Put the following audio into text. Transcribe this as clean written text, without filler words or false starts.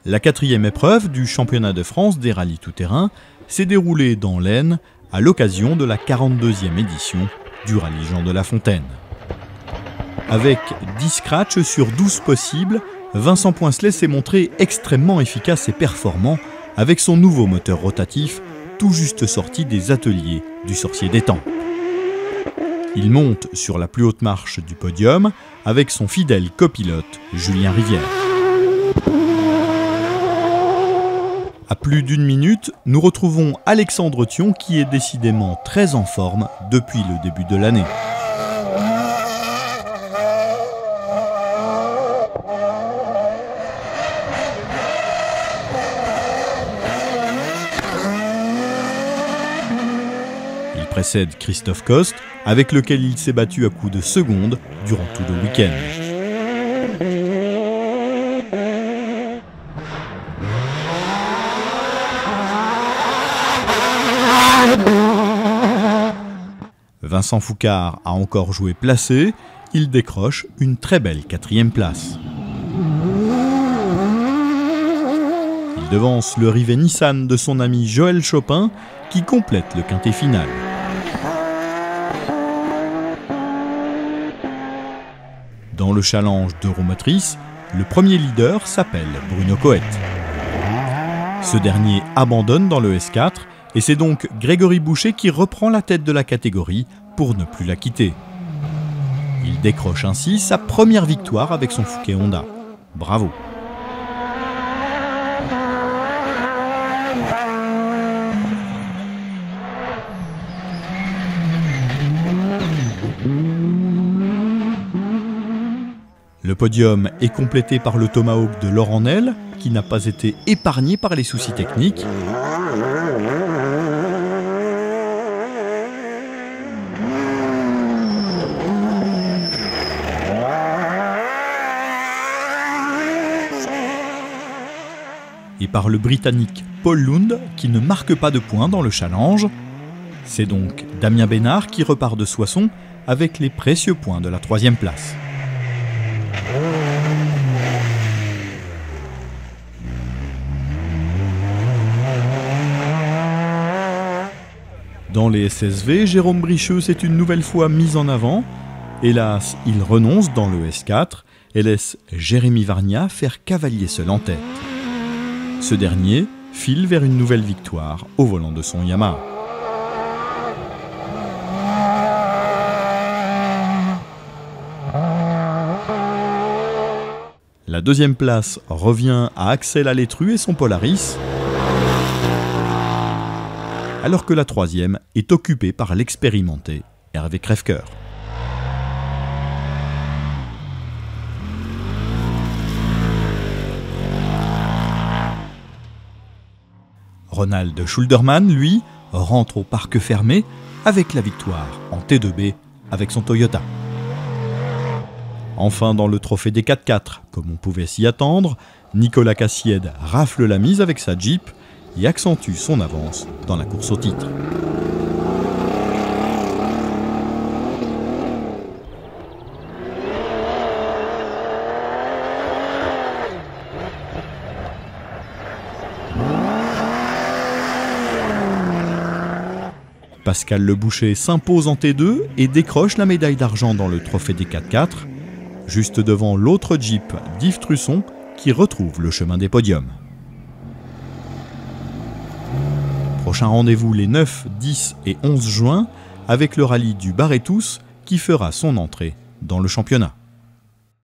La quatrième épreuve du championnat de France des rallyes tout-terrain s'est déroulée dans l'Aisne à l'occasion de la 42e édition du rallye Jean de La Fontaine. Avec 10 scratchs sur 12 possibles, Vincent Poincelet s'est montré extrêmement efficace et performant avec son nouveau moteur rotatif tout juste sorti des ateliers du Sorcier d'Étampes. Il monte sur la plus haute marche du podium avec son fidèle copilote Julien Rivière. À plus d'une minute, nous retrouvons Alexandre Thion qui est décidément très en forme depuis le début de l'année. Il précède Christophe Coste, avec lequel il s'est battu à coups de seconde durant tout le week-end. Vincent Foucard a encore joué placé, il décroche une très belle 4e place. Il devance le Rivet Nissan de son ami Joël Chopin qui complète le quintet final. Dans le challenge d'Euromotrice, le premier leader s'appelle Bruno Coët. Ce dernier abandonne dans le S4 et c'est donc Grégory Boucher qui reprend la tête de la catégorie pour ne plus la quitter. Il décroche ainsi sa première victoire avec son Fouquet Honda. Bravo! Le podium est complété par le Tomahawk de Laurent Nel, qui n'a pas été épargné par les soucis techniques. Et par le Britannique Paul Lund, qui ne marque pas de points dans le challenge. C'est donc Damien Bénard qui repart de Soissons avec les précieux points de la 3e place. Dans les SSV, Jérôme Bricheux s'est une nouvelle fois mis en avant. Hélas, il renonce dans le S4 et laisse Jérémy Varnia faire cavalier seul en tête. Ce dernier file vers une nouvelle victoire au volant de son Yamaha. La 2e place revient à Axel Alétru et son Polaris, alors que la 3e est occupée par l'expérimenté Hervé Crèvecoeur. Ronald Schulderman, lui, rentre au parc fermé avec la victoire en T2B avec son Toyota. Enfin, dans le trophée des 4x4, comme on pouvait s'y attendre, Nicolas Cassied rafle la mise avec sa Jeep et accentue son avance dans la course au titre. Pascal Leboucher s'impose en T2 et décroche la médaille d'argent dans le trophée des 4x4, juste devant l'autre Jeep d'Yves Trusson qui retrouve le chemin des podiums. Prochain rendez-vous les 9, 10 et 11 juin avec le rallye du Barretous qui fera son entrée dans le championnat.